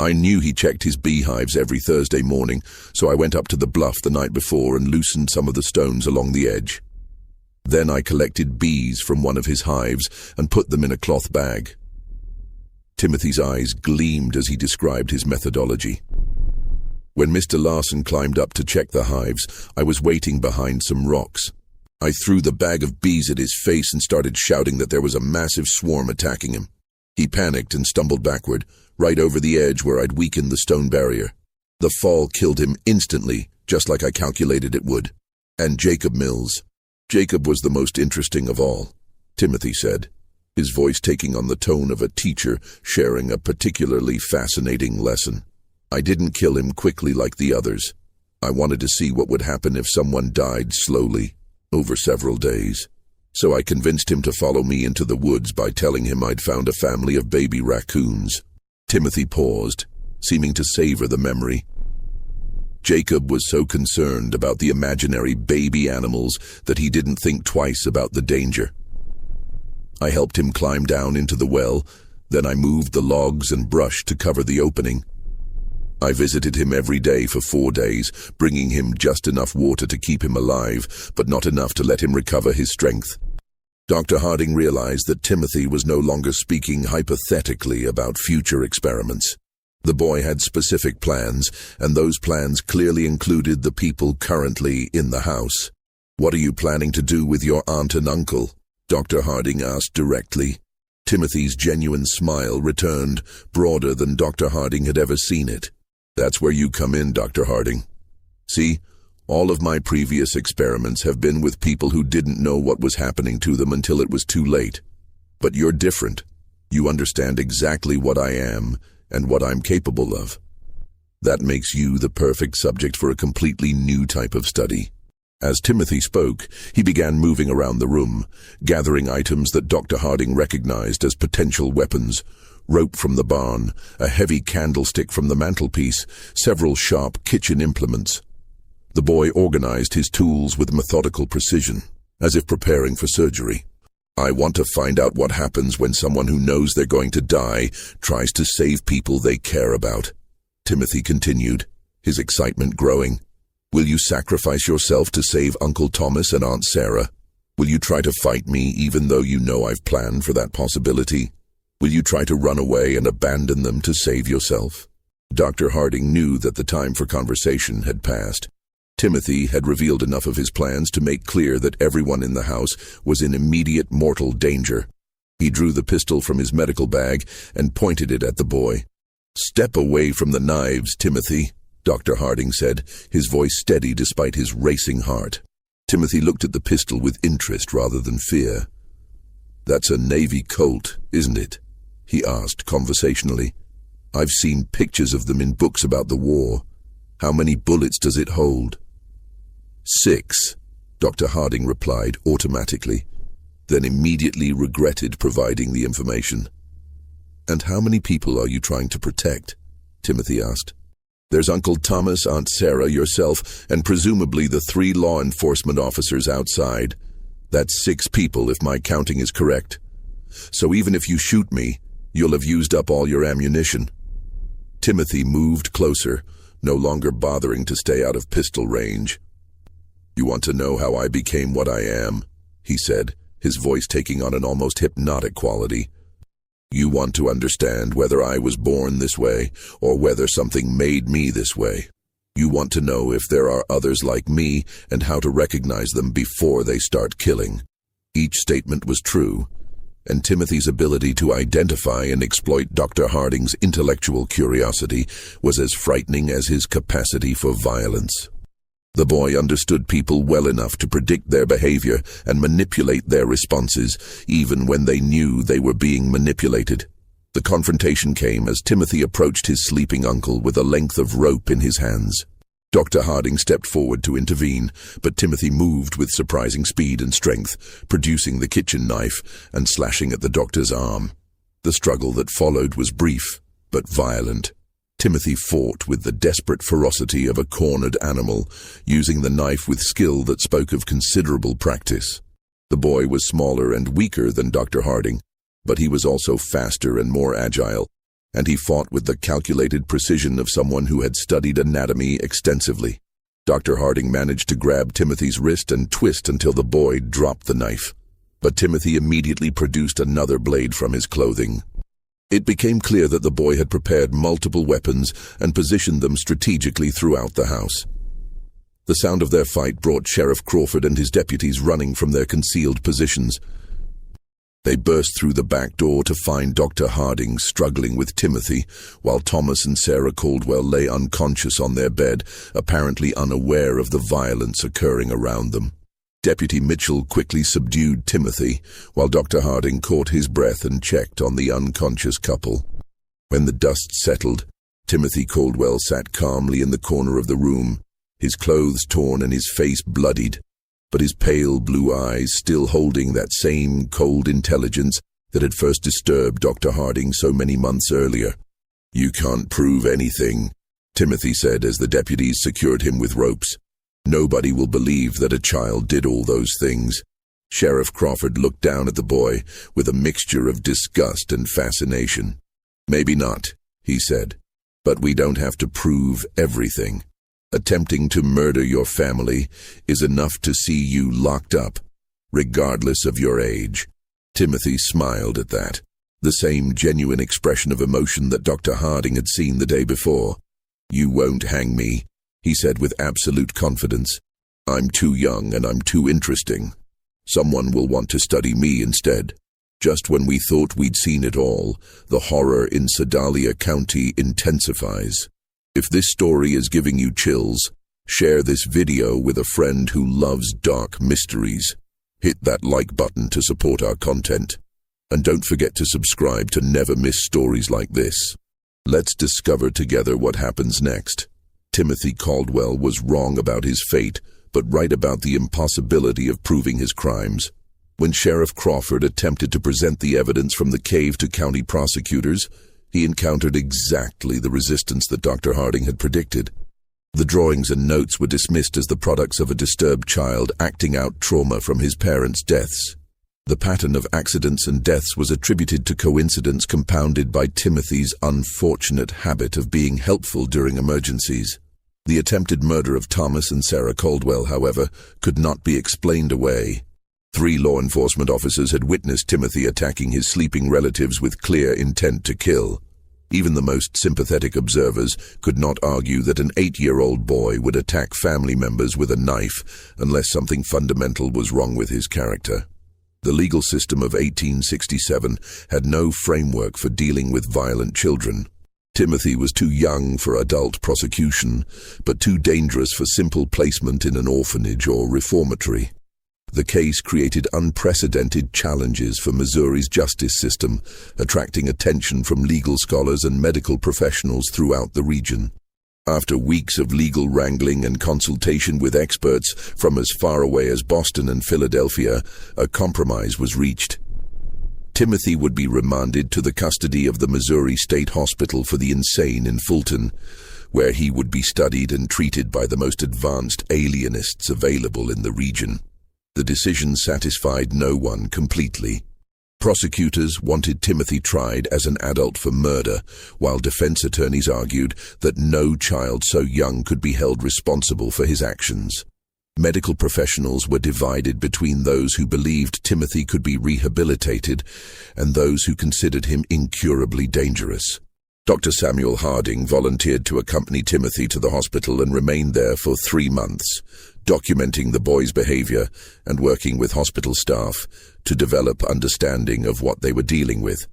I knew he checked his beehives every Thursday morning, so I went up to the bluff the night before and loosened some of the stones along the edge. Then I collected bees from one of his hives and put them in a cloth bag. Timothy's eyes gleamed as he described his methodology. When Mr. Larsson climbed up to check the hives, I was waiting behind some rocks. I threw the bag of bees at his face and started shouting that there was a massive swarm attacking him. He panicked and stumbled backward, right over the edge where I'd weakened the stone barrier. The fall killed him instantly, just like I calculated it would. And Jacob Mills. Jacob was the most interesting of all, Timothy said, his voice taking on the tone of a teacher sharing a particularly fascinating lesson. I didn't kill him quickly like the others. I wanted to see what would happen if someone died slowly, over several days. So I convinced him to follow me into the woods by telling him I'd found a family of baby raccoons. Timothy paused, seeming to savor the memory. Jacob was so concerned about the imaginary baby animals that he didn't think twice about the danger. I helped him climb down into the well, then I moved the logs and brush to cover the opening. I visited him every day for 4 days, bringing him just enough water to keep him alive, but not enough to let him recover his strength. Dr. Harding realized that Timothy was no longer speaking hypothetically about future experiments. The boy had specific plans, and those plans clearly included the people currently in the house. "What are you planning to do with your aunt and uncle?" Dr. Harding asked directly. Timothy's genuine smile returned, broader than Dr. Harding had ever seen it. "That's where you come in, Dr. Harding. See, all of my previous experiments have been with people who didn't know what was happening to them until it was too late. But you're different. You understand exactly what I am and what I'm capable of. That makes you the perfect subject for a completely new type of study." As Timothy spoke, he began moving around the room, gathering items that Dr. Harding recognized as potential weapons: rope from the barn, a heavy candlestick from the mantelpiece, several sharp kitchen implements. The boy organized his tools with methodical precision, as if preparing for surgery. "I want to find out what happens when someone who knows they're going to die tries to save people they care about," Timothy continued, his excitement growing. "Will you sacrifice yourself to save Uncle Thomas and Aunt Sarah? Will you try to fight me even though you know I've planned for that possibility? Will you try to run away and abandon them to save yourself?" Dr. Harding knew that the time for conversation had passed. Timothy had revealed enough of his plans to make clear that everyone in the house was in immediate mortal danger. He drew the pistol from his medical bag and pointed it at the boy. "Step away from the knives, Timothy," Dr. Harding said, his voice steady despite his racing heart. Timothy looked at the pistol with interest rather than fear. "That's a Navy Colt, isn't it?" he asked conversationally. "I've seen pictures of them in books about the war. How many bullets does it hold?" "6, Dr. Harding replied automatically, then immediately regretted providing the information. "And how many people are you trying to protect?" Timothy asked. "There's Uncle Thomas, Aunt Sarah, yourself, and presumably the 3 law enforcement officers outside. That's 6 people if my counting is correct. So even if you shoot me, you'll have used up all your ammunition." Timothy moved closer, no longer bothering to stay out of pistol range. "You want to know how I became what I am?" he said, his voice taking on an almost hypnotic quality. "You want to understand whether I was born this way, or whether something made me this way. You want to know if there are others like me, and how to recognize them before they start killing." Each statement was true, and Timothy's ability to identify and exploit Dr. Harding's intellectual curiosity was as frightening as his capacity for violence. The boy understood people well enough to predict their behavior and manipulate their responses, even when they knew they were being manipulated. The confrontation came as Timothy approached his sleeping uncle with a length of rope in his hands. Dr. Harding stepped forward to intervene, but Timothy moved with surprising speed and strength, producing the kitchen knife and slashing at the doctor's arm. The struggle that followed was brief, but violent. Timothy fought with the desperate ferocity of a cornered animal, using the knife with skill that spoke of considerable practice. The boy was smaller and weaker than Dr. Harding, but he was also faster and more agile, and he fought with the calculated precision of someone who had studied anatomy extensively. Dr. Harding managed to grab Timothy's wrist and twist until the boy dropped the knife. But Timothy immediately produced another blade from his clothing. It became clear that the boy had prepared multiple weapons and positioned them strategically throughout the house. The sound of their fight brought Sheriff Crawford and his deputies running from their concealed positions. They burst through the back door to find Dr. Harding struggling with Timothy, while Thomas and Sarah Caldwell lay unconscious on their bed, apparently unaware of the violence occurring around them. Deputy Mitchell quickly subdued Timothy, while Dr. Harding caught his breath and checked on the unconscious couple. When the dust settled, Timothy Caldwell sat calmly in the corner of the room, his clothes torn and his face bloodied, but his pale blue eyes still holding that same cold intelligence that had first disturbed Dr. Harding so many months earlier. "You can't prove anything," Timothy said as the deputies secured him with ropes. "Nobody will believe that a child did all those things." Sheriff Crawford looked down at the boy with a mixture of disgust and fascination. "Maybe not," he said, "but we don't have to prove everything. Attempting to murder your family is enough to see you locked up, regardless of your age." Timothy smiled at that, the same genuine expression of emotion that Dr. Harding had seen the day before. "You won't hang me," he said with absolute confidence. "I'm too young and I'm too interesting. Someone will want to study me instead." Just when we thought we'd seen it all, the horror in Sedalia County intensifies. If this story is giving you chills, share this video with a friend who loves dark mysteries. Hit that like button to support our content. And don't forget to subscribe to never miss stories like this. Let's discover together what happens next. Timothy Caldwell was wrong about his fate, but right about the impossibility of proving his crimes. When Sheriff Crawford attempted to present the evidence from the cave to county prosecutors, he encountered exactly the resistance that Dr. Harding had predicted. The drawings and notes were dismissed as the products of a disturbed child acting out trauma from his parents' deaths. The pattern of accidents and deaths was attributed to coincidence compounded by Timothy's unfortunate habit of being helpful during emergencies. The attempted murder of Thomas and Sarah Caldwell, however, could not be explained away. 3 law enforcement officers had witnessed Timothy attacking his sleeping relatives with clear intent to kill. Even the most sympathetic observers could not argue that an 8-year-old boy would attack family members with a knife unless something fundamental was wrong with his character. The legal system of 1867 had no framework for dealing with violent children. Timothy was too young for adult prosecution, but too dangerous for simple placement in an orphanage or reformatory. The case created unprecedented challenges for Missouri's justice system, attracting attention from legal scholars and medical professionals throughout the region. After weeks of legal wrangling and consultation with experts from as far away as Boston and Philadelphia, a compromise was reached. Timothy would be remanded to the custody of the Missouri State Hospital for the Insane in Fulton, where he would be studied and treated by the most advanced alienists available in the region. The decision satisfied no one completely. Prosecutors wanted Timothy tried as an adult for murder, while defense attorneys argued that no child so young could be held responsible for his actions. Medical professionals were divided between those who believed Timothy could be rehabilitated and those who considered him incurably dangerous. Dr. Samuel Harding volunteered to accompany Timothy to the hospital and remained there for 3 months, documenting the boy's behavior and working with hospital staff to develop understanding of what they were dealing with.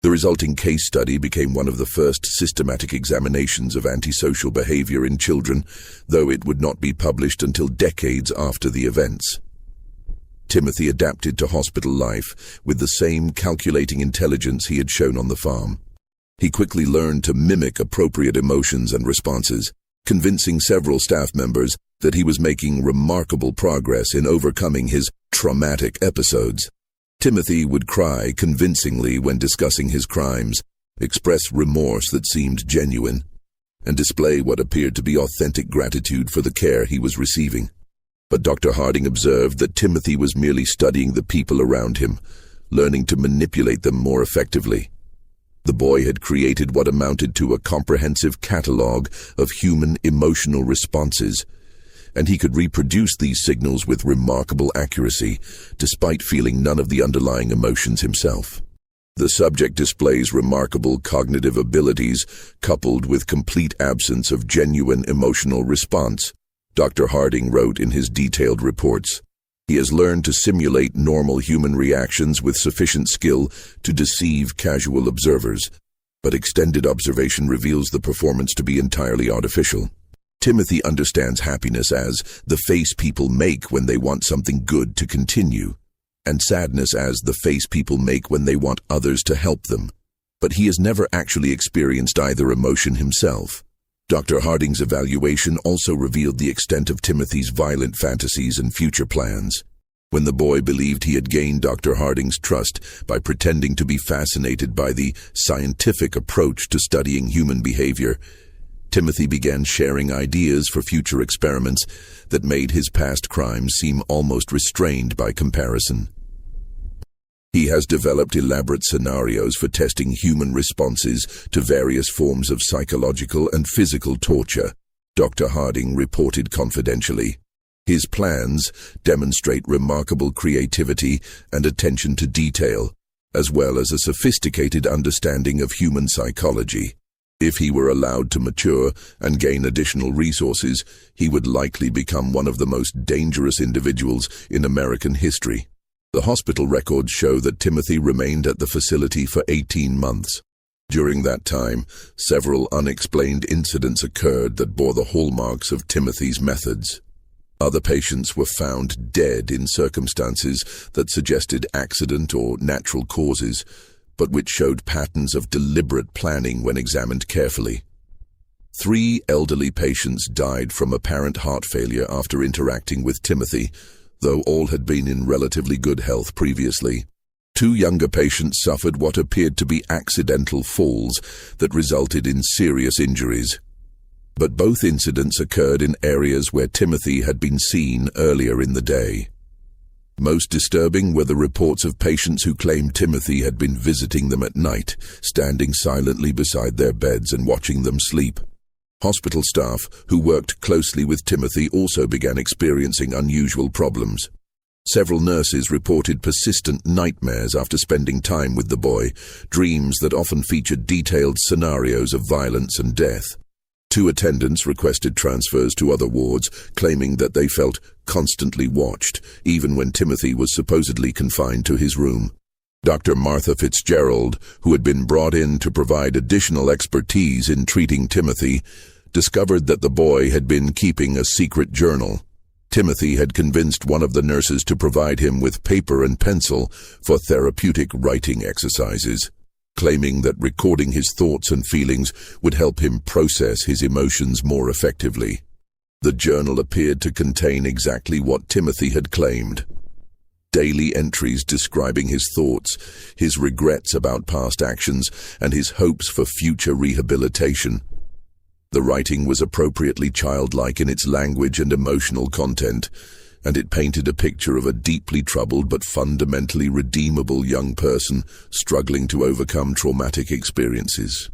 The resulting case study became one of the first systematic examinations of antisocial behavior in children, though it would not be published until decades after the events. Timothy adapted to hospital life with the same calculating intelligence he had shown on the farm. He quickly learned to mimic appropriate emotions and responses, convincing several staff members that he was making remarkable progress in overcoming his traumatic episodes. Timothy would cry convincingly when discussing his crimes, express remorse that seemed genuine, and display what appeared to be authentic gratitude for the care he was receiving. But Dr. Harding observed that Timothy was merely studying the people around him, learning to manipulate them more effectively. The boy had created what amounted to a comprehensive catalog of human emotional responses, and he could reproduce these signals with remarkable accuracy, despite feeling none of the underlying emotions himself. The subject displays remarkable cognitive abilities, coupled with complete absence of genuine emotional response, Dr. Harding wrote in his detailed reports. He has learned to simulate normal human reactions with sufficient skill to deceive casual observers, but extended observation reveals the performance to be entirely artificial. Timothy understands happiness as the face people make when they want something good to continue, and sadness as the face people make when they want others to help them. But he has never actually experienced either emotion himself. Dr. Harding's evaluation also revealed the extent of Timothy's violent fantasies and future plans. When the boy believed he had gained Dr. Harding's trust by pretending to be fascinated by the scientific approach to studying human behavior, Timothy began sharing ideas for future experiments that made his past crimes seem almost restrained by comparison. He has developed elaborate scenarios for testing human responses to various forms of psychological and physical torture, Dr. Harding reported confidentially. His plans demonstrate remarkable creativity and attention to detail, as well as a sophisticated understanding of human psychology. If he were allowed to mature and gain additional resources, he would likely become one of the most dangerous individuals in American history. The hospital records show that Timothy remained at the facility for 18 months. During that time, several unexplained incidents occurred that bore the hallmarks of Timothy's methods. Other patients were found dead in circumstances that suggested accident or natural causes, but which showed patterns of deliberate planning when examined carefully. 3 elderly patients died from apparent heart failure after interacting with Timothy, though all had been in relatively good health previously. 2 younger patients suffered what appeared to be accidental falls that resulted in serious injuries. But both incidents occurred in areas where Timothy had been seen earlier in the day. Most disturbing were the reports of patients who claimed Timothy had been visiting them at night, standing silently beside their beds and watching them sleep. Hospital staff who worked closely with Timothy also began experiencing unusual problems. Several nurses reported persistent nightmares after spending time with the boy, dreams that often featured detailed scenarios of violence and death. 2 attendants requested transfers to other wards, claiming that they felt constantly watched, even when Timothy was supposedly confined to his room. Dr. Martha Fitzgerald, who had been brought in to provide additional expertise in treating Timothy, discovered that the boy had been keeping a secret journal. Timothy had convinced one of the nurses to provide him with paper and pencil for therapeutic writing exercises, claiming that recording his thoughts and feelings would help him process his emotions more effectively. The journal appeared to contain exactly what Timothy had claimed: daily entries describing his thoughts, his regrets about past actions, and his hopes for future rehabilitation. The writing was appropriately childlike in its language and emotional content, and it painted a picture of a deeply troubled but fundamentally redeemable young person struggling to overcome traumatic experiences.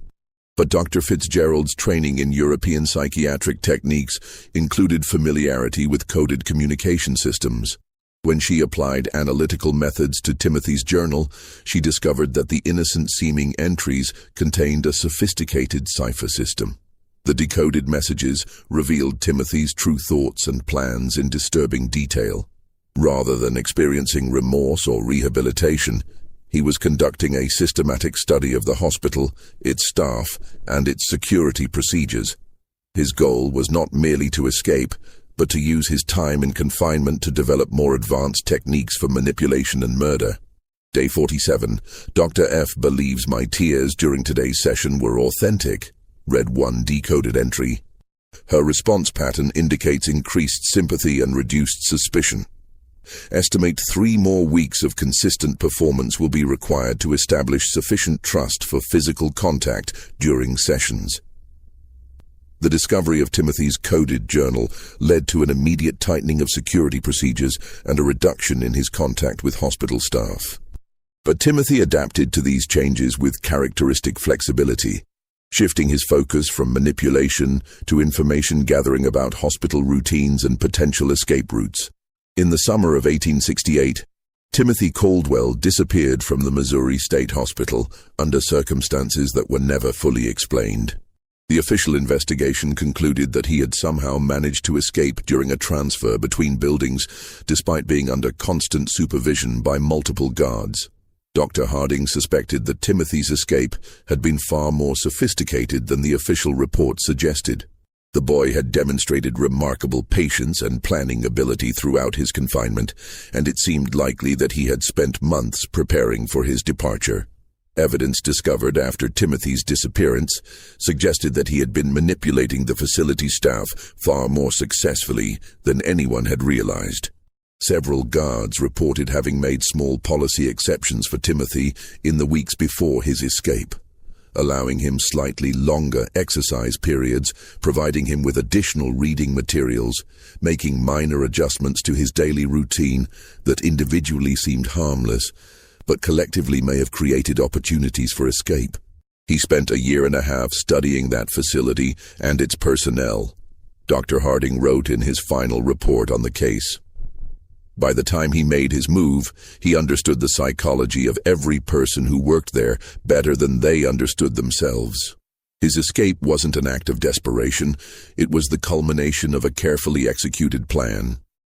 But Dr. Fitzgerald's training in European psychiatric techniques included familiarity with coded communication systems. When she applied analytical methods to Timothy's journal, she discovered that the innocent-seeming entries contained a sophisticated cipher system. The decoded messages revealed Timothy's true thoughts and plans in disturbing detail. Rather than experiencing remorse or rehabilitation, he was conducting a systematic study of the hospital, its staff, and its security procedures. His goal was not merely to escape, but to use his time in confinement to develop more advanced techniques for manipulation and murder. Day 47. Dr. F believes my tears during today's session were authentic. Read one decoded entry. Her response pattern indicates increased sympathy and reduced suspicion. Estimate 3 more weeks of consistent performance will be required to establish sufficient trust for physical contact during sessions. The discovery of Timothy's coded journal led to an immediate tightening of security procedures and a reduction in his contact with hospital staff. But Timothy adapted to these changes with characteristic flexibility, shifting his focus from manipulation to information gathering about hospital routines and potential escape routes. In the summer of 1868, Timothy Caldwell disappeared from the Missouri State Hospital under circumstances that were never fully explained. The official investigation concluded that he had somehow managed to escape during a transfer between buildings, despite being under constant supervision by multiple guards. Dr. Harding suspected that Timothy's escape had been far more sophisticated than the official report suggested. The boy had demonstrated remarkable patience and planning ability throughout his confinement, and it seemed likely that he had spent months preparing for his departure. Evidence discovered after Timothy's disappearance suggested that he had been manipulating the facility staff far more successfully than anyone had realized. Several guards reported having made small policy exceptions for Timothy in the weeks before his escape, allowing him slightly longer exercise periods, providing him with additional reading materials, making minor adjustments to his daily routine that individually seemed harmless, but collectively may have created opportunities for escape. He spent a year and a half studying that facility and its personnel, Dr. Harding wrote in his final report on the case. By the time he made his move, he understood the psychology of every person who worked there better than they understood themselves. His escape wasn't an act of desperation, it was the culmination of a carefully executed plan.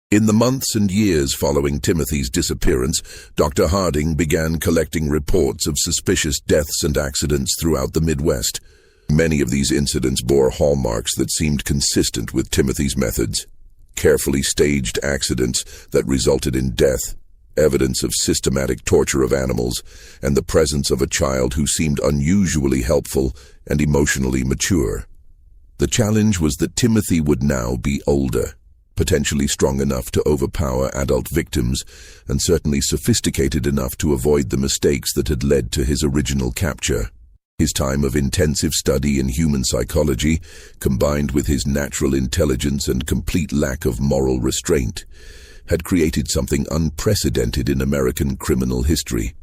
In the months and years following Timothy's disappearance, Dr. Harding began collecting reports of suspicious deaths and accidents throughout the Midwest. Many of these incidents bore hallmarks that seemed consistent with Timothy's methods. Carefully staged accidents that resulted in death, evidence of systematic torture of animals, and the presence of a child who seemed unusually helpful and emotionally mature. The challenge was that Timothy would now be older, potentially strong enough to overpower adult victims, and certainly sophisticated enough to avoid the mistakes that had led to his original capture. His time of intensive study in human psychology, combined with his natural intelligence and complete lack of moral restraint, had created something unprecedented in American criminal history.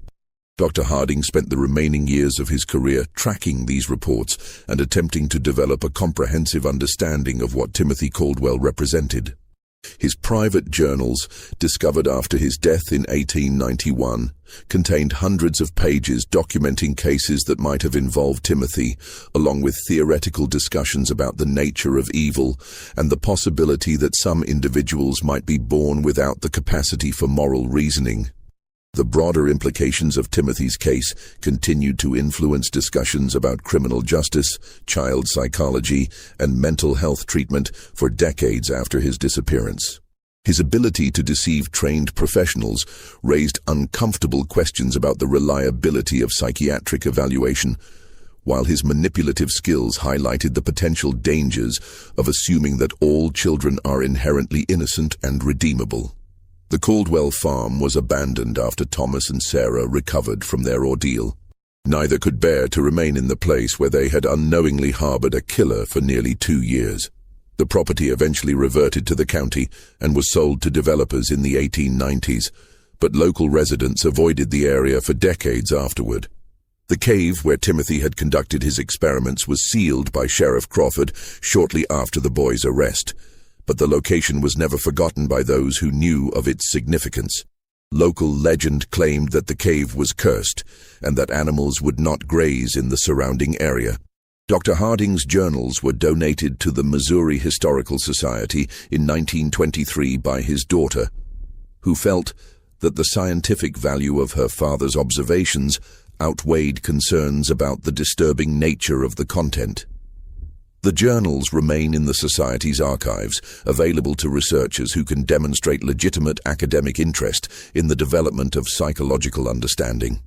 Dr. Harding spent the remaining years of his career tracking these reports and attempting to develop a comprehensive understanding of what Timothy Caldwell represented. His private journals, discovered after his death in 1891, contained hundreds of pages documenting cases that might have involved Timothy, along with theoretical discussions about the nature of evil and the possibility that some individuals might be born without the capacity for moral reasoning. The broader implications of Timothy's case continued to influence discussions about criminal justice, child psychology, and mental health treatment for decades after his disappearance. His ability to deceive trained professionals raised uncomfortable questions about the reliability of psychiatric evaluation, while his manipulative skills highlighted the potential dangers of assuming that all children are inherently innocent and redeemable. The Caldwell farm was abandoned after Thomas and Sarah recovered from their ordeal. Neither could bear to remain in the place where they had unknowingly harbored a killer for nearly 2 years. The property eventually reverted to the county and was sold to developers in the 1890s, but local residents avoided the area for decades afterward. The cave where Timothy had conducted his experiments was sealed by Sheriff Crawford shortly after the boy's arrest, but the location was never forgotten by those who knew of its significance. Local legend claimed that the cave was cursed and that animals would not graze in the surrounding area. Dr. Harding's journals were donated to the Missouri Historical Society in 1923 by his daughter, who felt that the scientific value of her father's observations outweighed concerns about the disturbing nature of the content. The journals remain in the Society's archives, available to researchers who can demonstrate legitimate academic interest in the development of psychological understanding.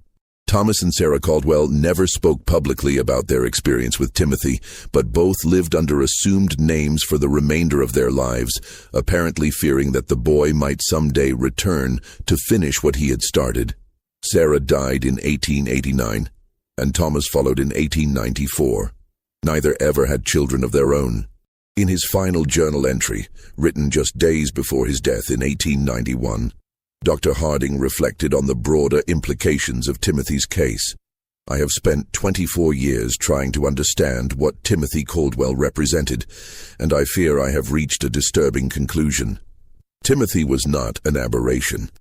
Thomas and Sarah Caldwell never spoke publicly about their experience with Timothy, but both lived under assumed names for the remainder of their lives, apparently fearing that the boy might someday return to finish what he had started. Sarah died in 1889, and Thomas followed in 1894. Neither ever had children of their own. In his final journal entry, written just days before his death in 1891, Dr. Harding reflected on the broader implications of Timothy's case. "I have spent 24 years trying to understand what Timothy Caldwell represented, and I fear I have reached a disturbing conclusion. Timothy was not an aberration.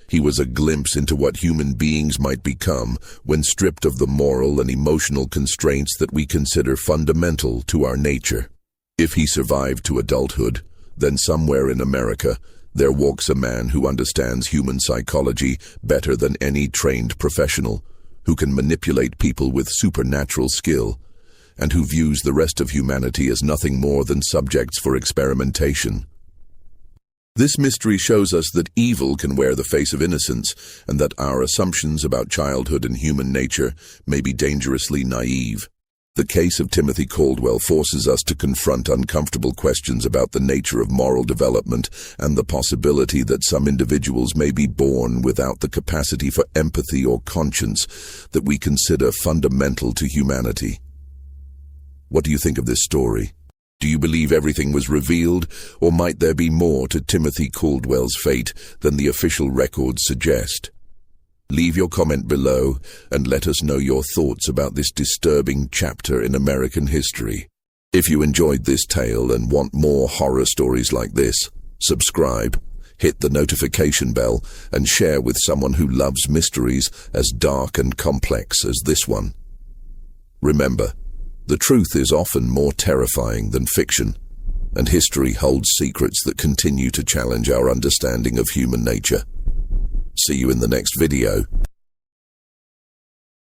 He was a glimpse into what human beings might become when stripped of the moral and emotional constraints that we consider fundamental to our nature. If he survived to adulthood, then somewhere in America, there walks a man who understands human psychology better than any trained professional, who can manipulate people with supernatural skill, and who views the rest of humanity as nothing more than subjects for experimentation." This mystery shows us that evil can wear the face of innocence, and that our assumptions about childhood and human nature may be dangerously naive. The case of Timothy Caldwell forces us to confront uncomfortable questions about the nature of moral development and the possibility that some individuals may be born without the capacity for empathy or conscience that we consider fundamental to humanity. What do you think of this story? Do you believe everything was revealed, or might there be more to Timothy Caldwell's fate than the official records suggest? Leave your comment below and let us know your thoughts about this disturbing chapter in American history. If you enjoyed this tale and want more horror stories like this, subscribe, hit the notification bell, and share with someone who loves mysteries as dark and complex as this one. Remember, the truth is often more terrifying than fiction, and history holds secrets that continue to challenge our understanding of human nature. See you in the next video.